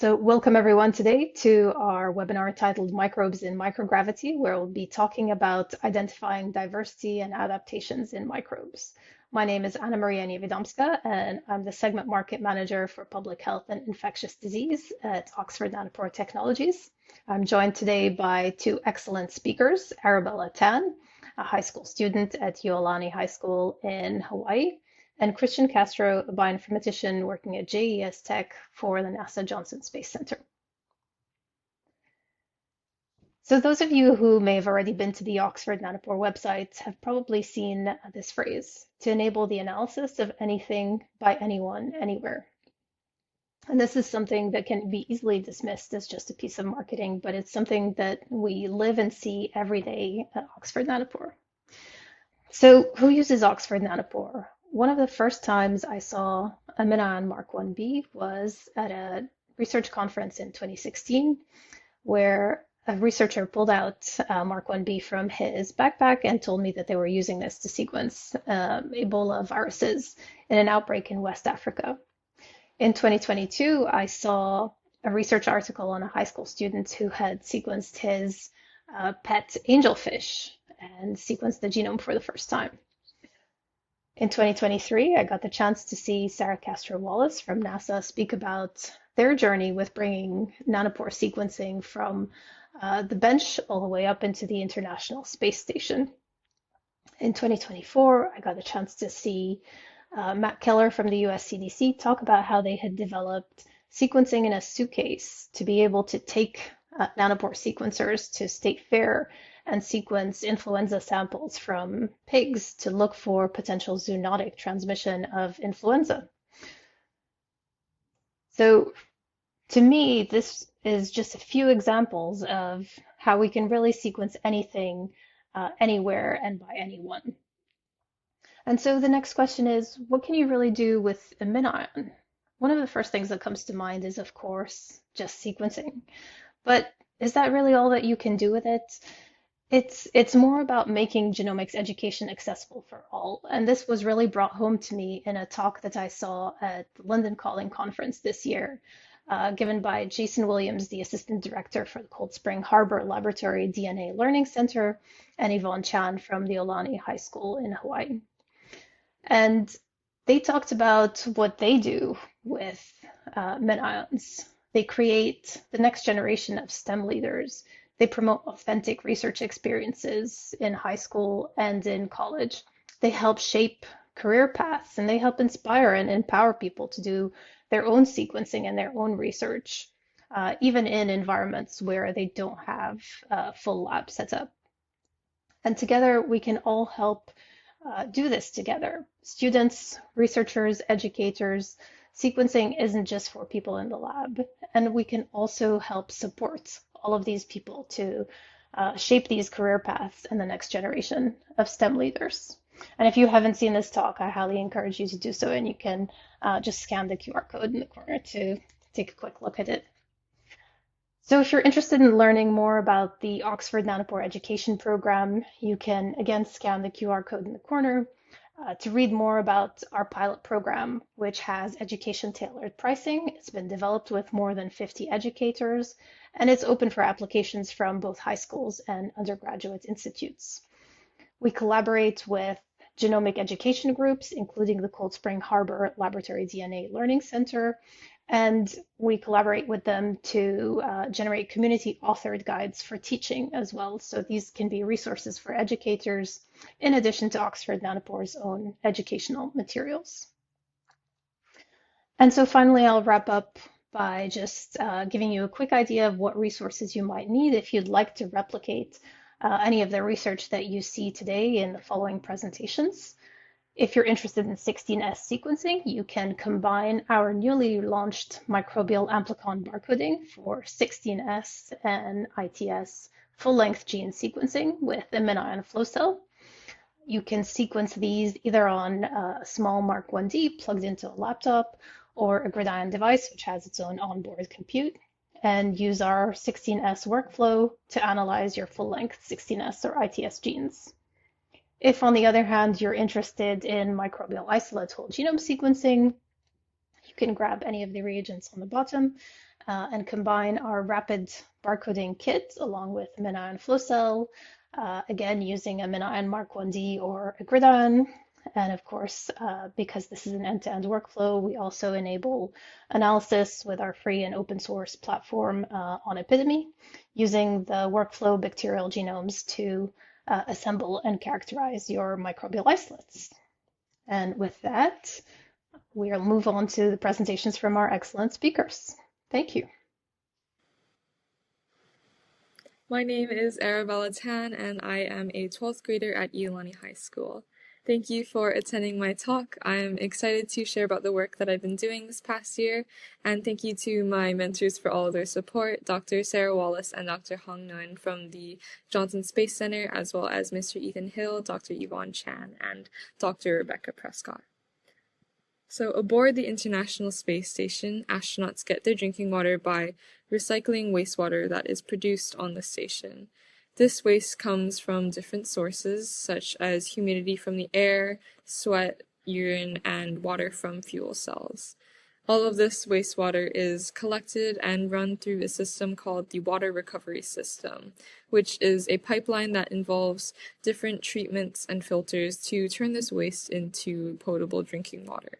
So welcome everyone today to our webinar titled Microbes in Microgravity, where we'll be talking about identifying diversity and adaptations in microbes. My name is Anna Maria Niewiadomska, and I'm the Segment Market Manager for Public Health and Infectious Disease at Oxford Nanopore Technologies. I'm joined today by two excellent speakers, Arabella Tan, a high school student at Iolani High School in Hawaii, and Christian Castro, a bioinformatician working at JES Tech for the NASA Johnson Space Center. So those of you who may have already been to the Oxford Nanopore website have probably seen this phrase, to enable the analysis of anything by anyone, anywhere. And this is something that can be easily dismissed as just a piece of marketing, but it's something that we live and see every day at Oxford Nanopore. So who uses Oxford Nanopore? One of the first times I saw a MinION Mark 1B was at a research conference in 2016, where a researcher pulled out Mark 1B from his backpack and told me that they were using this to sequence Ebola viruses in an outbreak in West Africa. In 2022, I saw a research article on a high school student who had sequenced his pet angelfish and sequenced the genome for the first time. In 2023, I got the chance to see Sarah Castro-Wallace from NASA speak about their journey with bringing nanopore sequencing from the bench all the way up into the International Space Station. In 2024, I got the chance to see Matt Keller from the US CDC talk about how they had developed sequencing in a suitcase to be able to take nanopore sequencers to State Fair and sequence influenza samples from pigs to look for potential zoonotic transmission of influenza. So to me, this is just a few examples of how we can really sequence anything, anywhere, and by anyone. And so the next question is, what can you really do with a MinION? One of the first things that comes to mind is, of course, just sequencing. But is that really all that you can do with it? It's more about making genomics education accessible for all. And this was really brought home to me in a talk that I saw at the London Calling Conference this year, given by Jason Williams, the Assistant Director for the Cold Spring Harbor Laboratory DNA Learning Center, and Yvonne Chan from the Iolani High School in Hawaii. And they talked about what they do with MinIONs. They create the next generation of STEM leaders. They promote authentic research experiences in high school and in college. They help shape career paths, and they help inspire and empower people to do their own sequencing and their own research, even in environments where they don't have a full lab set up. And together we can all help do this together. Students, researchers, educators. Sequencing isn't just for people in the lab, and we can also help support all of these people to shape these career paths and the next generation of STEM leaders. And if you haven't seen this talk, I highly encourage you to do so, and you can just scan the QR code in the corner to take a quick look at it. So if you're interested in learning more about the Oxford Nanopore Education Program, you can again scan the QR code in the corner to read more about our pilot program, which has education-tailored pricing. It's been developed with more than 50 educators, and it's open for applications from both high schools and undergraduate institutes. We collaborate with genomic education groups, including the Cold Spring Harbor Laboratory DNA Learning Center, and we collaborate with them to generate community-authored guides for teaching as well. So these can be resources for educators, in addition to Oxford Nanopore's own educational materials. And so finally, I'll wrap up by just giving you a quick idea of what resources you might need if you'd like to replicate any of the research that you see today in the following presentations. If you're interested in 16S sequencing, you can combine our newly launched Microbial amplicon barcoding for 16S and ITS full-length gene sequencing with a MinION flow cell. You can sequence these either on a small Mark 1D plugged into a laptop or a GridION device, which has its own onboard compute, and use our 16S workflow to analyze your full-length 16S or ITS genes. If, on the other hand, you're interested in microbial isolate whole genome sequencing, you can grab any of the reagents on the bottom and combine our rapid barcoding kit along with MinION flow cell, again using a MinION Mark 1D or a gridiron. And of course, because this is an end-to-end workflow, we also enable analysis with our free and open source platform on Epidemy, using the workflow bacterial genomes to assemble and characterize your microbial isolates. And with that, we'll move on to the presentations from our excellent speakers. Thank you. My name is Arabella Tan, and I am a 12th grader at Iolani High School. Thank you for attending my talk. I'm excited to share about the work that I've been doing this past year, and thank you to my mentors for all of their support, Dr. Sarah Wallace and Dr. Hong Nguyen from the Johnson Space Center, as well as Mr. Ethan Hill, Dr. Yvonne Chan, and Dr. Rebecca Prescott. So aboard the International Space Station, astronauts get their drinking water by recycling wastewater that is produced on the station. This waste comes from different sources, such as humidity from the air, sweat, urine, and water from fuel cells. All of this wastewater is collected and run through a system called the water recovery system, which is a pipeline that involves different treatments and filters to turn this waste into potable drinking water.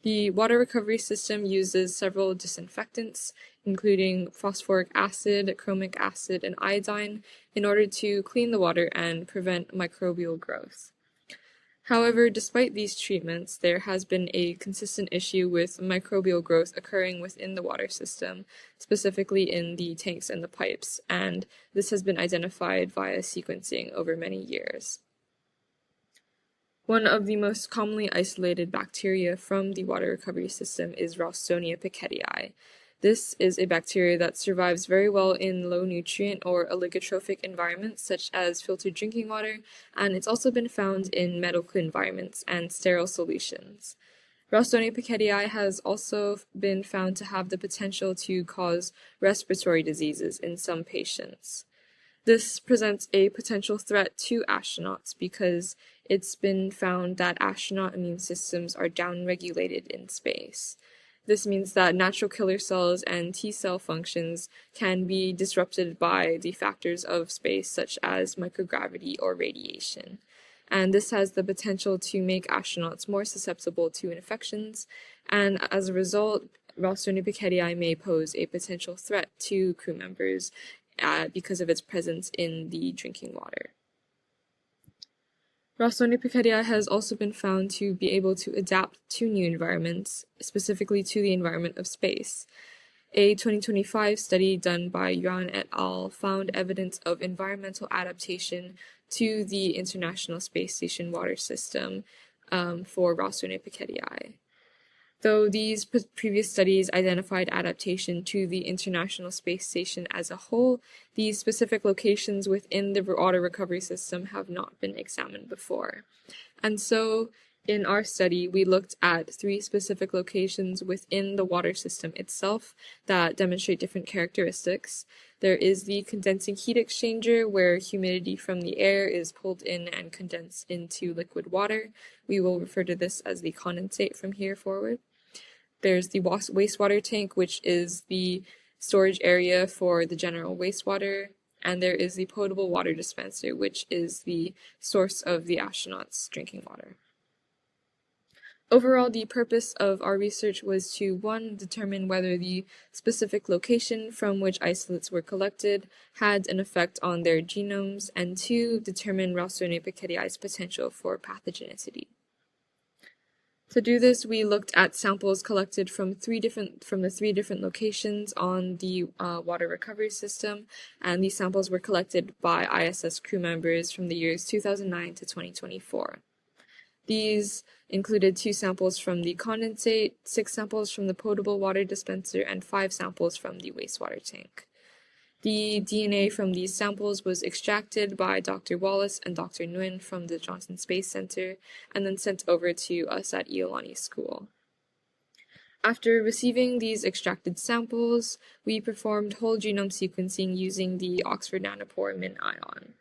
The water recovery system uses several disinfectants, including phosphoric acid, chromic acid, and iodine, in order to clean the water and prevent microbial growth. However, despite these treatments, there has been a consistent issue with microbial growth occurring within the water system, specifically in the tanks and the pipes, and this has been identified via sequencing over many years. One of the most commonly isolated bacteria from the water recovery system is Ralstonia piquetii. This is a bacteria that survives very well in low nutrient or oligotrophic environments such as filtered drinking water, and it's also been found in medical environments and sterile solutions. Ralstonia piquetii has also been found to have the potential to cause respiratory diseases in some patients. This presents a potential threat to astronauts because it's been found that astronaut immune systems are downregulated in space. This means that natural killer cells and T cell functions can be disrupted by the factors of space such as microgravity or radiation. And this has the potential to make astronauts more susceptible to infections, and as a result, Ralstonia piquetii may pose a potential threat to crew members because of its presence in the drinking water. Ralstonia piquetii has also been found to be able to adapt to new environments, specifically to the environment of space. A 2025 study done by Yuan et al. Found evidence of environmental adaptation to the International Space Station water system for Ralstonia piquetii. Though these previous studies identified adaptation to the International Space Station as a whole, these specific locations within the water recovery system have not been examined before. And so, in our study, we looked at 3 specific locations within the water system itself that demonstrate different characteristics. There is the condensing heat exchanger, where humidity from the air is pulled in and condensed into liquid water. We will refer to this as the condensate from here forward. There's the wastewater tank, which is the storage area for the general wastewater, and there is the potable water dispenser, which is the source of the astronauts' drinking water. Overall, the purpose of our research was to, 1, determine whether the specific location from which isolates were collected had an effect on their genomes, and 2, determine Ralstonia piquetii's potential for pathogenicity. To do this, we looked at samples collected from the three different locations on the water recovery system, and these samples were collected by ISS crew members from the years 2009 to 2024. These included 2 samples from the condensate, 6 samples from the potable water dispenser, and 5 samples from the wastewater tank. The DNA from these samples was extracted by Dr. Wallace and Dr. Nguyen from the Johnson Space Center and then sent over to us at Iolani School. After receiving these extracted samples, we performed whole genome sequencing using the Oxford Nanopore MinION.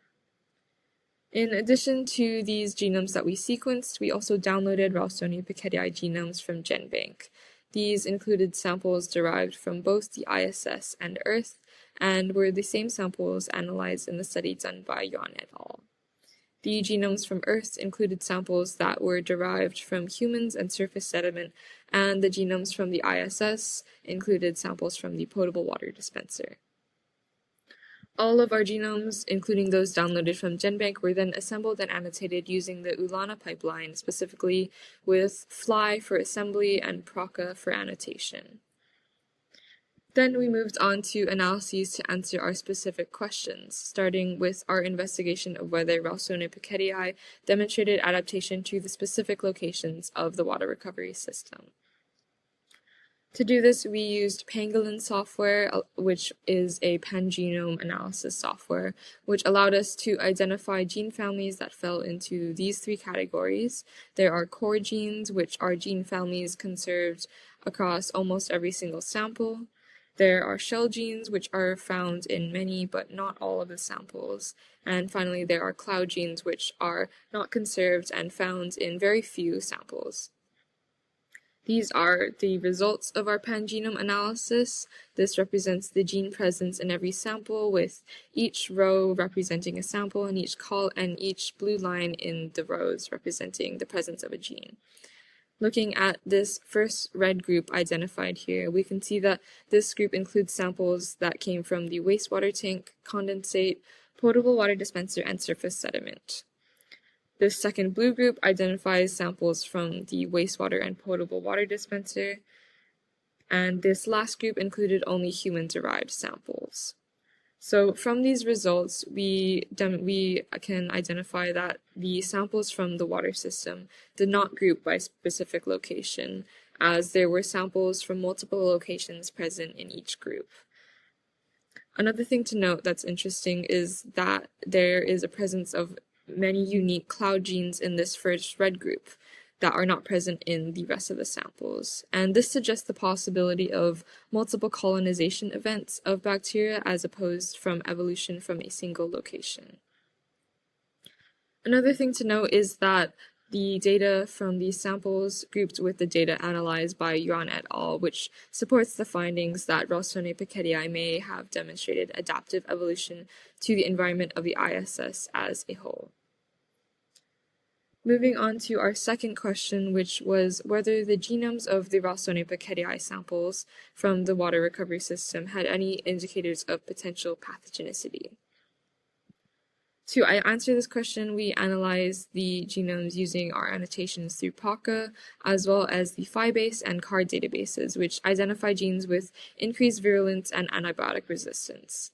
In addition to these genomes that we sequenced, we also downloaded Ralstonia piquetii genomes from GenBank. These included samples derived from both the ISS and Earth, and were the same samples analyzed in the study done by Yuan et al. The genomes from Earth included samples that were derived from humans and surface sediment, and the genomes from the ISS included samples from the potable water dispenser. All of our genomes, including those downloaded from GenBank, were then assembled and annotated using the ULANA pipeline, specifically with FLY for assembly and PROCA for annotation. Then we moved on to analyses to answer our specific questions, starting with our investigation of whether Ralstonea pickettii demonstrated adaptation to the specific locations of the water recovery system. To do this, we used Pangolin software, which is a pangenome analysis software, which allowed us to identify gene families that fell into these three categories. There are core genes, which are gene families conserved across almost every single sample. There are shell genes, which are found in many but not all of the samples. And finally, there are cloud genes, which are not conserved and found in very few samples. These are the results of our pangenome analysis. This represents the gene presence in every sample, with each row representing a sample and each blue line in the rows representing the presence of a gene. Looking at this first red group identified here, we can see that this group includes samples that came from the wastewater tank, condensate, potable water dispenser, and surface sediment. This second blue group identifies samples from the wastewater and potable water dispenser, and this last group included only human-derived samples. So from these results, we can identify that the samples from the water system did not group by specific location, as there were samples from multiple locations present in each group. Another thing to note that's interesting is that there is a presence of many unique cloud genes in this first red group that are not present in the rest of the samples. And this suggests the possibility of multiple colonization events of bacteria as opposed from evolution from a single location. Another thing to note is that the data from these samples grouped with the data analyzed by Yuan et al., which supports the findings that Ralstonea pickettii may have demonstrated adaptive evolution to the environment of the ISS as a whole. Moving on to our second question, which was whether the genomes of the Ralstonea pickettii samples from the water recovery system had any indicators of potential pathogenicity. To answer this question, we analyzed the genomes using our annotations through POCA, as well as the PHI-base and CARD databases, which identify genes with increased virulence and antibiotic resistance.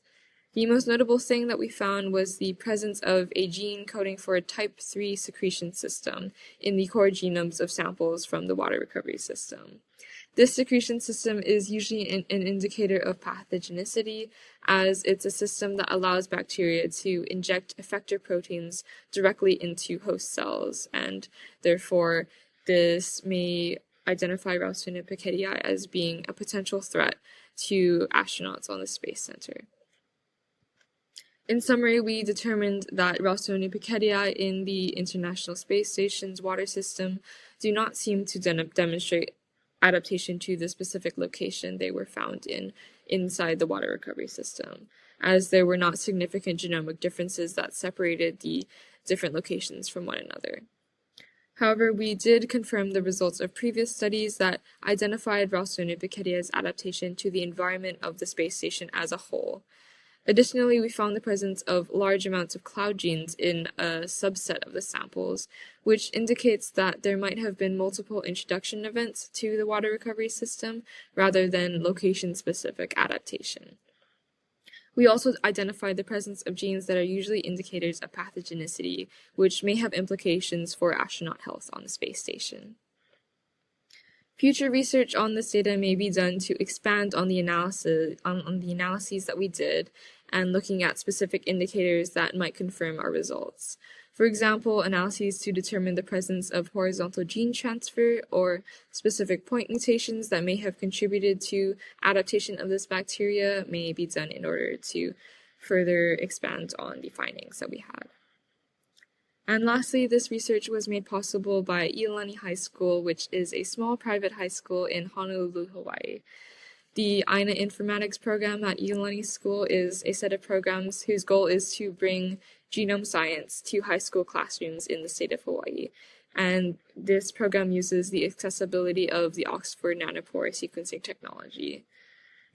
The most notable thing that we found was the presence of a gene coding for a type 3 secretion system in the core genomes of samples from the water recovery system. This secretion system is usually an indicator of pathogenicity, as it's a system that allows bacteria to inject effector proteins directly into host cells, and therefore this may identify Ralstonea pickettii as being a potential threat to astronauts on the Space Center. In summary, we determined that Ralstonea pickettii in the International Space Station's water system do not seem to demonstrate adaptation to the specific location they were found in inside the water recovery system, as there were not significant genomic differences that separated the different locations from one another. However, we did confirm the results of previous studies that identified Ralstonea pickettii's adaptation to the environment of the space station as a whole. Additionally, we found the presence of large amounts of cloud genes in a subset of the samples, which indicates that there might have been multiple introduction events to the water recovery system rather than location-specific adaptation. We also identified the presence of genes that are usually indicators of pathogenicity, which may have implications for astronaut health on the space station. Future research on this data may be done to expand on the analyses that we did and looking at specific indicators that might confirm our results. For example, analyses to determine the presence of horizontal gene transfer or specific point mutations that may have contributed to adaptation of this bacteria may be done in order to further expand on the findings that we had. And lastly, this research was made possible by Iolani High School, which is a small private high school in Honolulu, Hawaii. The INA Informatics program at Iolani School is a set of programs whose goal is to bring genome science to high school classrooms in the state of Hawaii. And this program uses the accessibility of the Oxford Nanopore sequencing technology.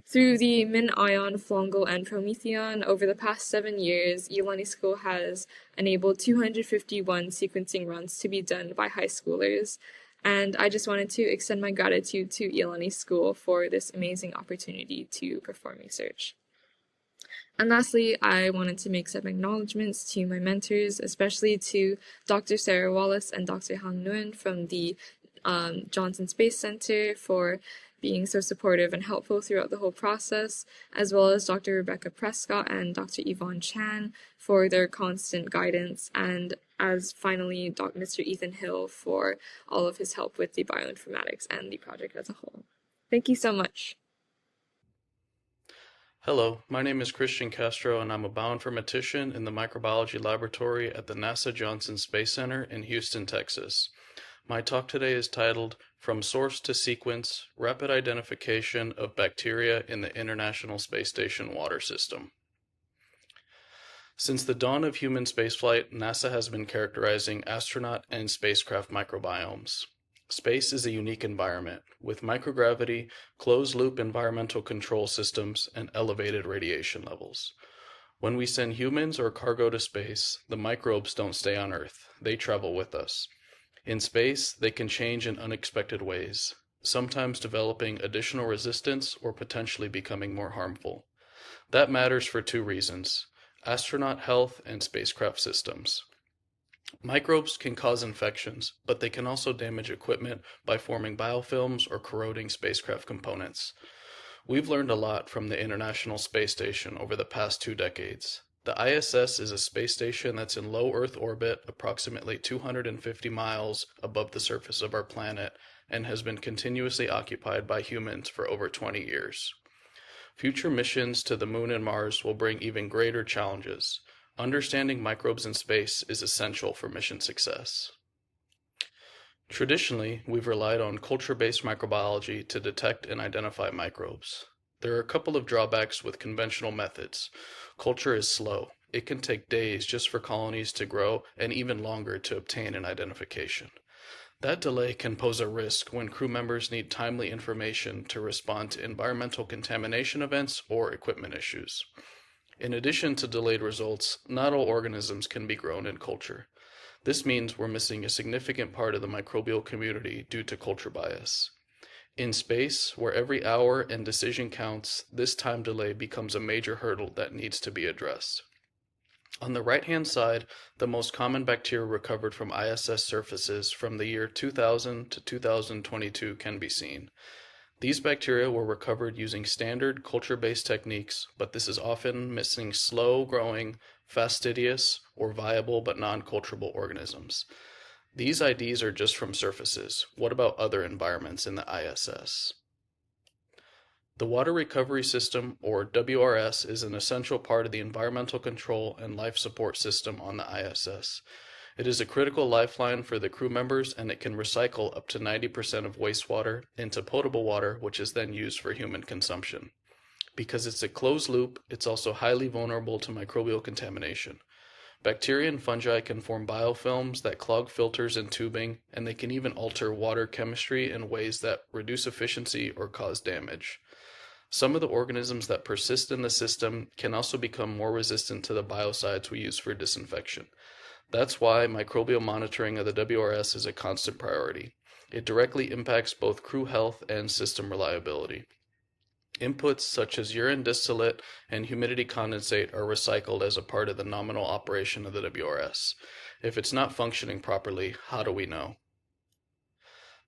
Through the MinION, Flongle, and Promethean, over the past 7 years, Iolani School has enabled 251 sequencing runs to be done by high schoolers. And I just wanted to extend my gratitude to Iolani School for this amazing opportunity to perform research. And lastly, I wanted to make some acknowledgements to my mentors, especially to Dr. Sarah Wallace and Dr. Han Nguyen from the Johnson Space Center for being so supportive and helpful throughout the whole process, as well as Dr. Rebecca Prescott and Dr. Yvonne Chan for their constant guidance, and as finally Mr. Ethan Hill for all of his help with the bioinformatics and the project as a whole. Thank you so much. Hello, my name is Christian Castro and I'm a bioinformatician in the microbiology laboratory at the NASA Johnson Space Center in Houston, Texas. My talk today is titled From Source to Sequence: Rapid Identification of Bacteria in the International Space Station Water System. Since the dawn of human spaceflight, NASA has been characterizing astronaut and spacecraft microbiomes. Space is a unique environment, with microgravity, closed-loop environmental control systems, and elevated radiation levels. When we send humans or cargo to space, the microbes don't stay on Earth, they travel with us. In space, they can change in unexpected ways, sometimes developing additional resistance or potentially becoming more harmful. That matters for two reasons: astronaut health and spacecraft systems. Microbes can cause infections, but they can also damage equipment by forming biofilms or corroding spacecraft components. We've learned a lot from the International Space Station over the past 2 decades. The ISS is a space station that's in low Earth orbit, approximately 250 miles above the surface of our planet, and has been continuously occupied by humans for over 20 years. Future missions to the Moon and Mars will bring even greater challenges. Understanding microbes in space is essential for mission success. Traditionally, we've relied on culture-based microbiology to detect and identify microbes. There are a couple of drawbacks with conventional methods. Culture is slow. It can take days just for colonies to grow and even longer to obtain an identification. That delay can pose a risk when crew members need timely information to respond to environmental contamination events or equipment issues. In addition to delayed results, not all organisms can be grown in culture. This means we're missing a significant part of the microbial community due to culture bias. In space, where every hour and decision counts, this time delay becomes a major hurdle that needs to be addressed. On the right-hand side, the most common bacteria recovered from ISS surfaces from the year 2000 to 2022 can be seen. These bacteria were recovered using standard culture-based techniques, but this is often missing slow-growing, fastidious, or viable but non-culturable organisms. These IDs are just from surfaces. What about other environments in the ISS? The Water Recovery System, or WRS, is an essential part of the environmental control and life support system on the ISS. It is a critical lifeline for the crew members, and it can recycle up to 90% of wastewater into potable water, which is then used for human consumption. Because it's a closed loop, it's also highly vulnerable to microbial contamination. Bacteria and fungi can form biofilms that clog filters and tubing, and they can even alter water chemistry in ways that reduce efficiency or cause damage. Some of the organisms that persist in the system can also become more resistant to the biocides we use for disinfection. That's why microbial monitoring of the WRS is a constant priority. It directly impacts both crew health and system reliability. Inputs such as urine distillate and humidity condensate are recycled as a part of the nominal operation of the WRS. If it's not functioning properly, how do we know?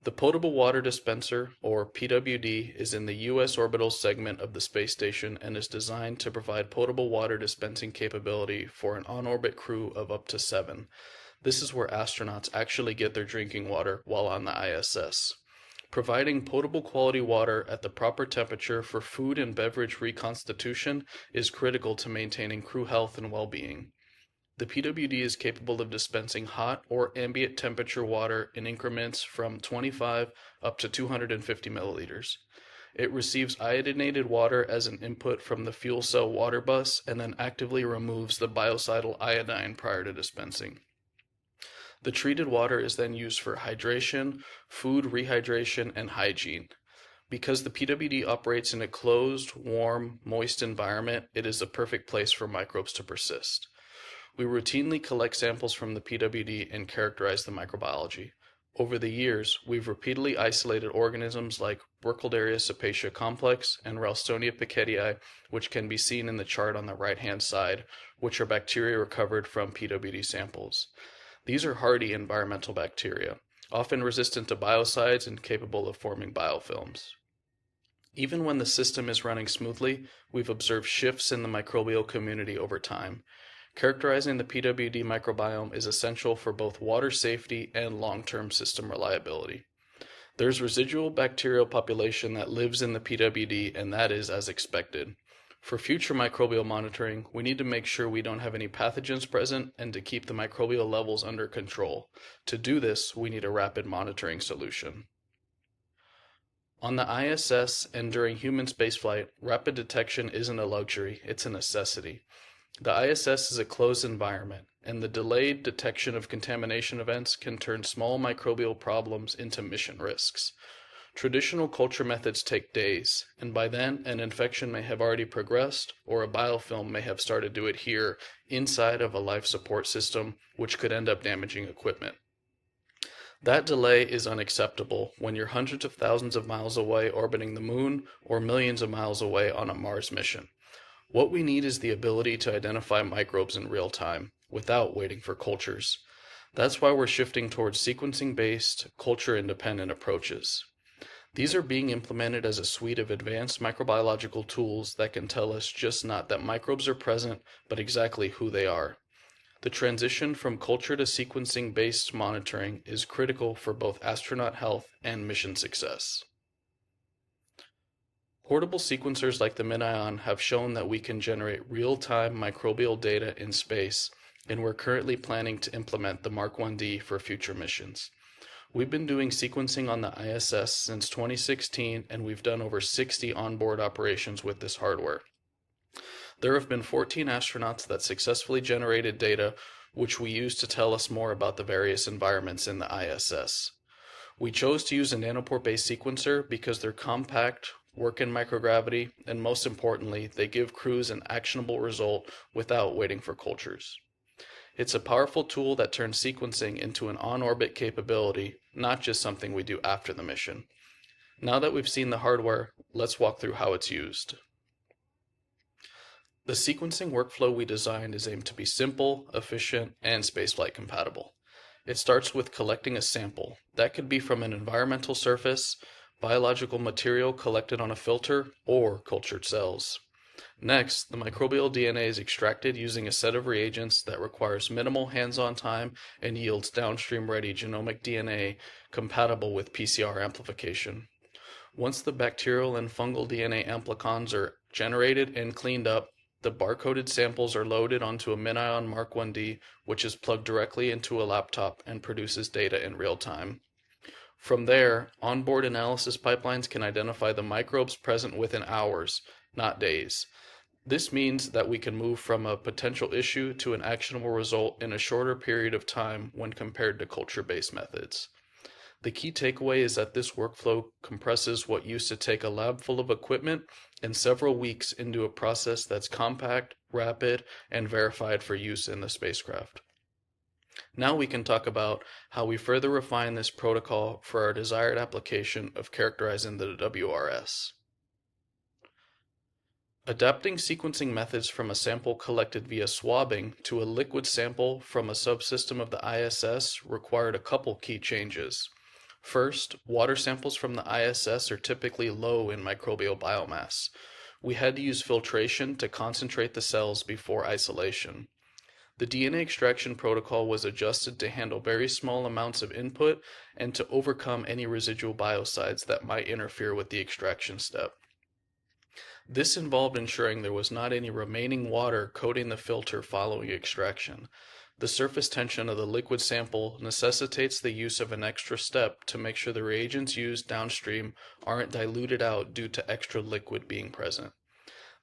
The Potable Water Dispenser, or PWD, is in the U.S. orbital segment of the space station and is designed to provide potable water dispensing capability for an on-orbit crew of up to 7. This is where astronauts actually get their drinking water while on the ISS. Providing potable quality water at the proper temperature for food and beverage reconstitution is critical to maintaining crew health and well-being. The PWD is capable of dispensing hot or ambient temperature water in increments from 25 up to 250 milliliters. It receives iodinated water as an input from the fuel cell water bus and then actively removes the biocidal iodine prior to dispensing. The treated water is then used for hydration, food rehydration, and hygiene. Because the PWD operates in a closed, warm, moist environment, it is the perfect place for microbes to persist. We routinely collect samples from the PWD and characterize the microbiology. Over the years, we've repeatedly isolated organisms like Burkholderia cepacia complex and Ralstonia piquetii, which can be seen in the chart on the right-hand side, which are bacteria recovered from PWD samples. These are hardy environmental bacteria, often resistant to biocides and capable of forming biofilms. Even when the system is running smoothly, we've observed shifts in the microbial community over time. Characterizing the PWD microbiome is essential for both water safety and long-term system reliability. There's residual bacterial population that lives in the PWD, and that is as expected. For future microbial monitoring, we need to make sure we don't have any pathogens present and to keep the microbial levels under control. To do this, we need a rapid monitoring solution. On the ISS and during human spaceflight, rapid detection isn't a luxury, it's a necessity. The ISS is a closed environment, and the delayed detection of contamination events can turn small microbial problems into mission risks. Traditional culture methods take days, and by then an infection may have already progressed or a biofilm may have started to adhere inside of a life support system, which could end up damaging equipment. That delay is unacceptable when you're hundreds of thousands of miles away orbiting the moon or millions of miles away on a Mars mission. What we need is the ability to identify microbes in real time, without waiting for cultures. That's why we're shifting towards sequencing-based, culture-independent approaches. These are being implemented as a suite of advanced microbiological tools that can tell us just not that microbes are present, but exactly who they are. The transition from culture to sequencing-based monitoring is critical for both astronaut health and mission success. Portable sequencers like the MinION have shown that we can generate real-time microbial data in space, and we're currently planning to implement the Mark 1D for future missions. We've been doing sequencing on the ISS since 2016, and we've done over 60 onboard operations with this hardware. There have been 14 astronauts that successfully generated data, which we use to tell us more about the various environments in the ISS. We chose to use a nanopore-based sequencer because they're compact, work in microgravity, and most importantly, they give crews an actionable result without waiting for cultures. It's a powerful tool that turns sequencing into an on-orbit capability, not just something we do after the mission. Now that we've seen the hardware, let's walk through how it's used. The sequencing workflow we designed is aimed to be simple, efficient, and spaceflight compatible. It starts with collecting a sample. That could be from an environmental surface, biological material collected on a filter, or cultured cells. Next, the microbial DNA is extracted using a set of reagents that requires minimal hands-on time and yields downstream-ready genomic DNA compatible with PCR amplification. Once the bacterial and fungal DNA amplicons are generated and cleaned up, the barcoded samples are loaded onto a MinION Mark 1D, which is plugged directly into a laptop and produces data in real time. From there, onboard analysis pipelines can identify the microbes present within hours, not days. This means that we can move from a potential issue to an actionable result in a shorter period of time when compared to culture-based methods. The key takeaway is that this workflow compresses what used to take a lab full of equipment and several weeks into a process that's compact, rapid, and verified for use in the spacecraft. Now we can talk about how we further refine this protocol for our desired application of characterizing the WRS. Adapting sequencing methods from a sample collected via swabbing to a liquid sample from a subsystem of the ISS required a couple key changes. First, water samples from the ISS are typically low in microbial biomass. We had to use filtration to concentrate the cells before isolation. The DNA extraction protocol was adjusted to handle very small amounts of input and to overcome any residual biocides that might interfere with the extraction step. This involved ensuring there was not any remaining water coating the filter following extraction. The surface tension of the liquid sample necessitates the use of an extra step to make sure the reagents used downstream aren't diluted out due to extra liquid being present.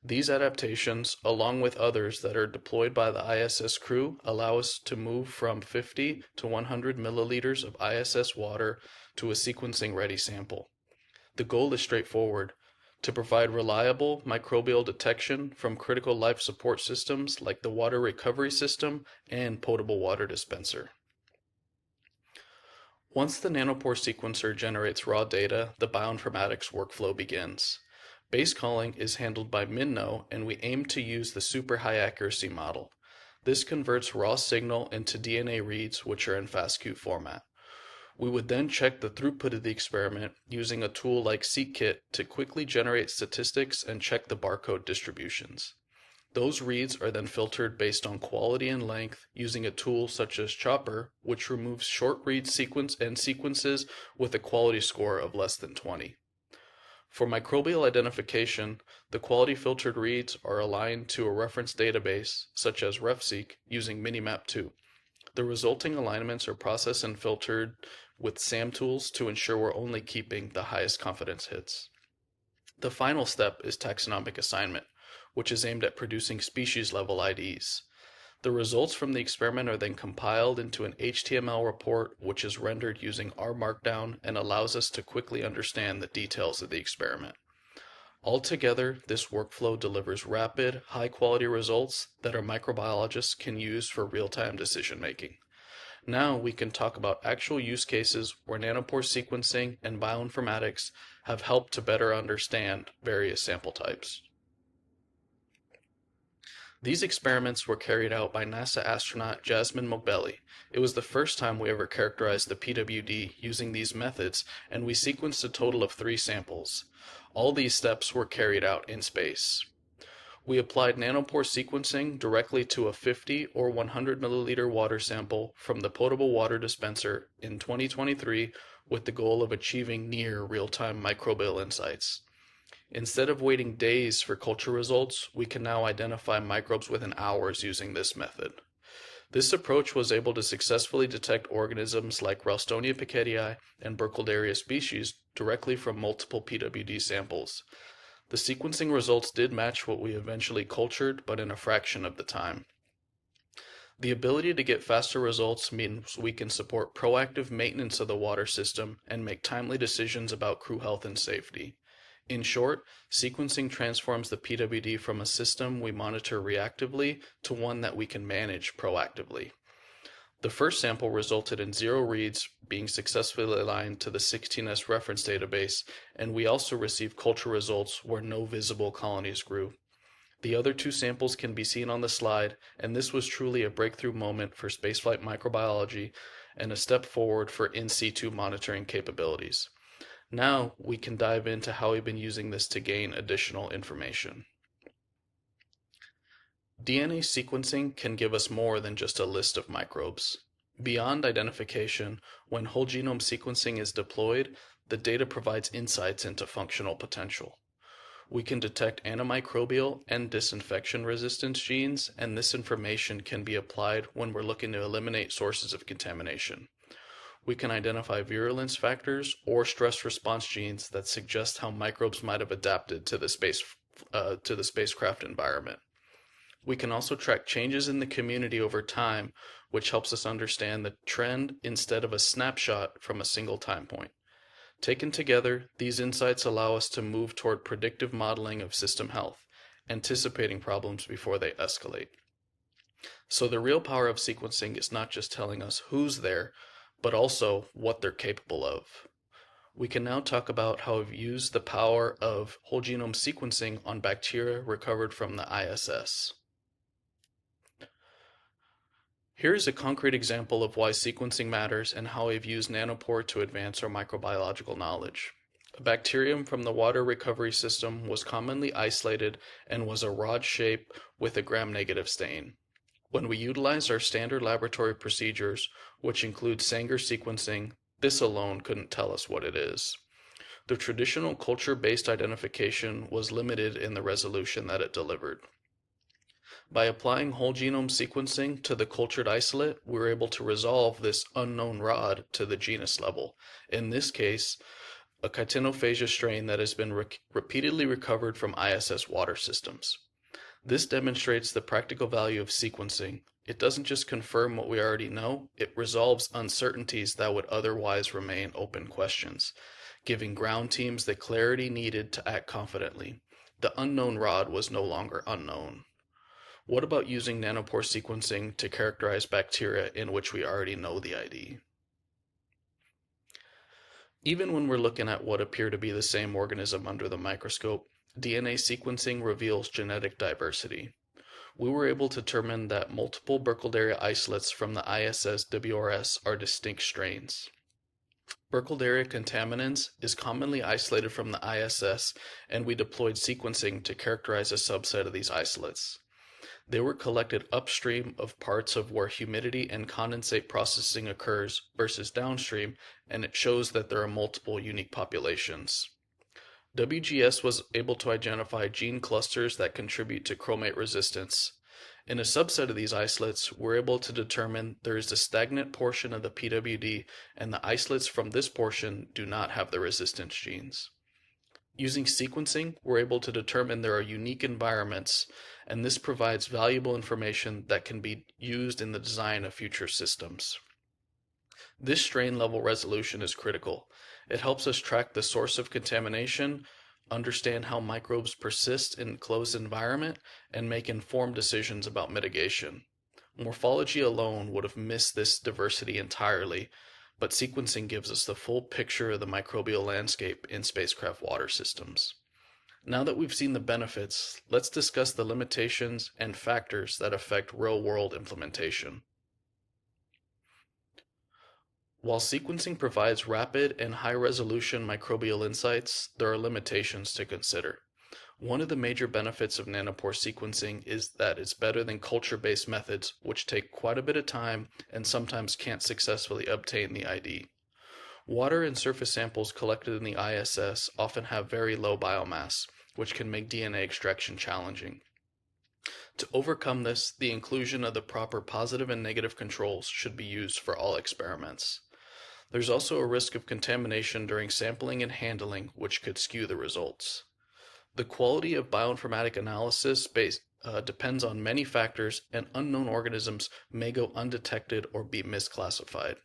These adaptations, along with others that are deployed by the ISS crew, allow us to move from 50 to 100 milliliters of ISS water to a sequencing-ready sample. The goal is straightforward: to provide reliable microbial detection from critical life support systems like the water recovery system and potable water dispenser. Once the nanopore sequencer generates raw data, the bioinformatics workflow begins. Base calling is handled by MinKnow, and we aim to use the super high accuracy model. This converts raw signal into DNA reads, which are in FASTQ format. We would then check the throughput of the experiment using a tool like SeqKit to quickly generate statistics and check the barcode distributions. Those reads are then filtered based on quality and length using a tool such as Chopper, which removes short read sequences with a quality score of less than 20. For microbial identification, the quality filtered reads are aligned to a reference database, such as RefSeq, using Minimap2. The resulting alignments are processed and filtered with SAM tools to ensure we're only keeping the highest confidence hits. The final step is taxonomic assignment, which is aimed at producing species-level IDs. The results from the experiment are then compiled into an HTML report, which is rendered using R Markdown and allows us to quickly understand the details of the experiment. Altogether, this workflow delivers rapid, high-quality results that our microbiologists can use for real-time decision-making. Now we can talk about actual use cases where nanopore sequencing and bioinformatics have helped to better understand various sample types. These experiments were carried out by NASA astronaut Jasmine Mogbelli. It was the first time we ever characterized the PWD using these methods, and we sequenced a total of 3 samples. All these steps were carried out in space. We applied nanopore sequencing directly to a 50 or 100 milliliter water sample from the potable water dispenser in 2023 with the goal of achieving near real-time microbial insights. Instead of waiting days for culture results, we can now identify microbes within hours using this method. This approach was able to successfully detect organisms like Ralstonia piquetii and Burkholderia species directly from multiple PWD samples. The sequencing results did match what we eventually cultured, but in a fraction of the time. The ability to get faster results means we can support proactive maintenance of the water system and make timely decisions about crew health and safety. In short, sequencing transforms the PWD from a system we monitor reactively to one that we can manage proactively. The first sample resulted in 0 reads being successfully aligned to the 16S reference database, and we also received culture results where no visible colonies grew. The other 2 samples can be seen on the slide, and this was truly a breakthrough moment for spaceflight microbiology and a step forward for in situ monitoring capabilities. Now we can dive into how we've been using this to gain additional information. DNA sequencing can give us more than just a list of microbes. Beyond identification, when whole genome sequencing is deployed, the data provides insights into functional potential. We can detect antimicrobial and disinfection resistance genes, and this information can be applied when we're looking to eliminate sources of contamination. We can identify virulence factors or stress response genes that suggest how microbes might have adapted to the spacecraft environment. We can also track changes in the community over time, which helps us understand the trend instead of a snapshot from a single time point. Taken together, these insights allow us to move toward predictive modeling of system health, anticipating problems before they escalate. So the real power of sequencing is not just telling us who's there, but also what they're capable of. We can now talk about how we've used the power of whole genome sequencing on bacteria recovered from the ISS. Here's a concrete example of why sequencing matters and how we've used Nanopore to advance our microbiological knowledge. A bacterium from the water recovery system was commonly isolated and was a rod shape with a gram-negative stain. When we utilized our standard laboratory procedures, which include Sanger sequencing, this alone couldn't tell us what it is. The traditional culture-based identification was limited in the resolution that it delivered. By applying whole genome sequencing to the cultured isolate, we were able to resolve this unknown rod to the genus level. In this case, a chitinophagia strain that has been repeatedly recovered from ISS water systems. This demonstrates the practical value of sequencing. It doesn't just confirm what we already know, it resolves uncertainties that would otherwise remain open questions, giving ground teams the clarity needed to act confidently. The unknown rod was no longer unknown. What about using nanopore sequencing to characterize bacteria in which we already know the ID? Even when we're looking at what appear to be the same organism under the microscope, DNA sequencing reveals genetic diversity. We were able to determine that multiple Burkholderia isolates from the ISS WRS are distinct strains. Burkholderia contaminans is commonly isolated from the ISS, and we deployed sequencing to characterize a subset of these isolates. They were collected upstream of parts of where humidity and condensate processing occurs versus downstream, and it shows that there are multiple unique populations. WGS was able to identify gene clusters that contribute to chromate resistance. In a subset of these isolates, we're able to determine there is a stagnant portion of the PWD, and the isolates from this portion do not have the resistance genes. Using sequencing, we're able to determine there are unique environments, and this provides valuable information that can be used in the design of future systems. This strain level resolution is critical. It helps us track the source of contamination, understand how microbes persist in a closed environment, and make informed decisions about mitigation. Morphology alone would have missed this diversity entirely, but sequencing gives us the full picture of the microbial landscape in spacecraft water systems. Now that we've seen the benefits, let's discuss the limitations and factors that affect real-world implementation. While sequencing provides rapid and high-resolution microbial insights, there are limitations to consider. One of the major benefits of nanopore sequencing is that it's better than culture-based methods, which take quite a bit of time and sometimes can't successfully obtain the ID. Water and surface samples collected in the ISS often have very low biomass, which can make DNA extraction challenging. To overcome this, the inclusion of the proper positive and negative controls should be used for all experiments. There's also a risk of contamination during sampling and handling, which could skew the results. The quality of bioinformatic analysis depends on many factors, and unknown organisms may go undetected or be misclassified.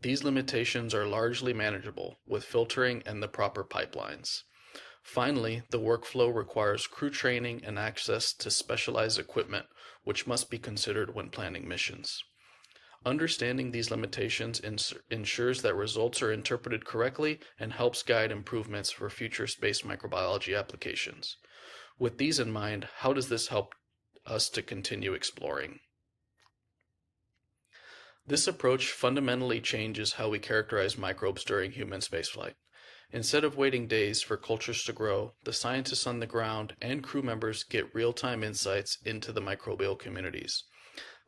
These limitations are largely manageable with filtering and the proper pipelines. Finally, the workflow requires crew training and access to specialized equipment, which must be considered when planning missions. Understanding these limitations ensures that results are interpreted correctly and helps guide improvements for future space microbiology applications. With these in mind, how does this help us to continue exploring? This approach fundamentally changes how we characterize microbes during human spaceflight. Instead of waiting days for cultures to grow, the scientists on the ground and crew members get real-time insights into the microbial communities.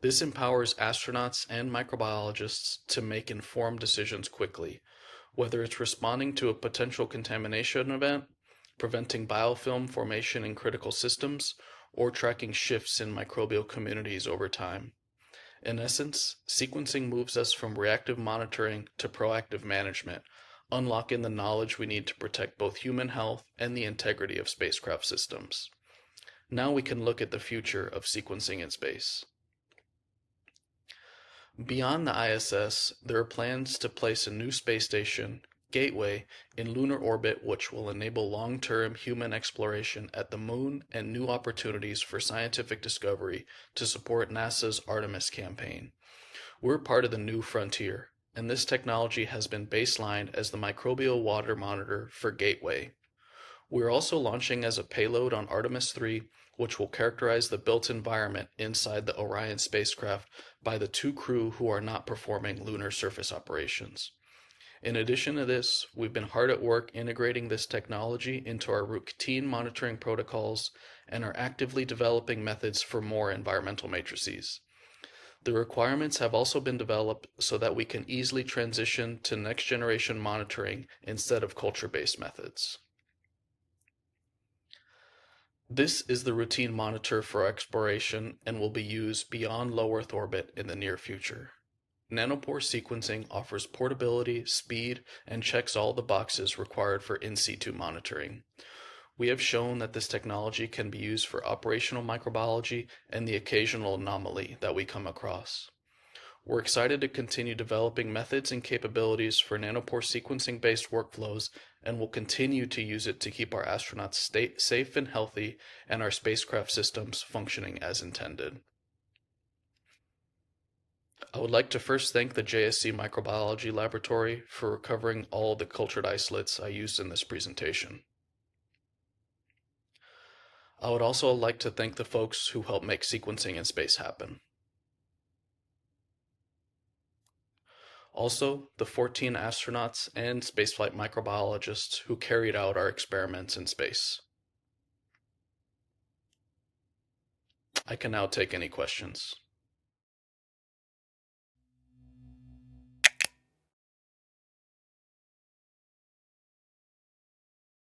This empowers astronauts and microbiologists to make informed decisions quickly, whether it's responding to a potential contamination event, preventing biofilm formation in critical systems, or tracking shifts in microbial communities over time. In essence, sequencing moves us from reactive monitoring to proactive management, unlocking the knowledge we need to protect both human health and the integrity of spacecraft systems. Now we can look at the future of sequencing in space. Beyond the ISS, there are plans to place a new space station, Gateway, in lunar orbit, which will enable long-term human exploration at the Moon and new opportunities for scientific discovery to support NASA's Artemis campaign. We're part of the new frontier, and this technology has been baselined as the microbial water monitor for Gateway. We're also launching as a payload on Artemis 3, which will characterize the built environment inside the Orion spacecraft by the two crew who are not performing lunar surface operations. In addition to this, we've been hard at work integrating this technology into our routine monitoring protocols and are actively developing methods for more environmental matrices. The requirements have also been developed so that we can easily transition to next generation monitoring instead of culture-based methods. This is the routine monitor for exploration and will be used beyond low Earth orbit in the near future. Nanopore sequencing offers portability, speed, and checks all the boxes required for in situ monitoring. We have shown that this technology can be used for operational microbiology and the occasional anomaly that we come across. We're excited to continue developing methods and capabilities for nanopore sequencing-based workflows, and will continue to use it to keep our astronauts safe and healthy and our spacecraft systems functioning as intended. I would like to first thank the JSC Microbiology Laboratory for recovering all the cultured isolates I used in this presentation. I would also like to thank the folks who helped make sequencing in space happen. Also, the 14 astronauts and spaceflight microbiologists who carried out our experiments in space. I can now take any questions.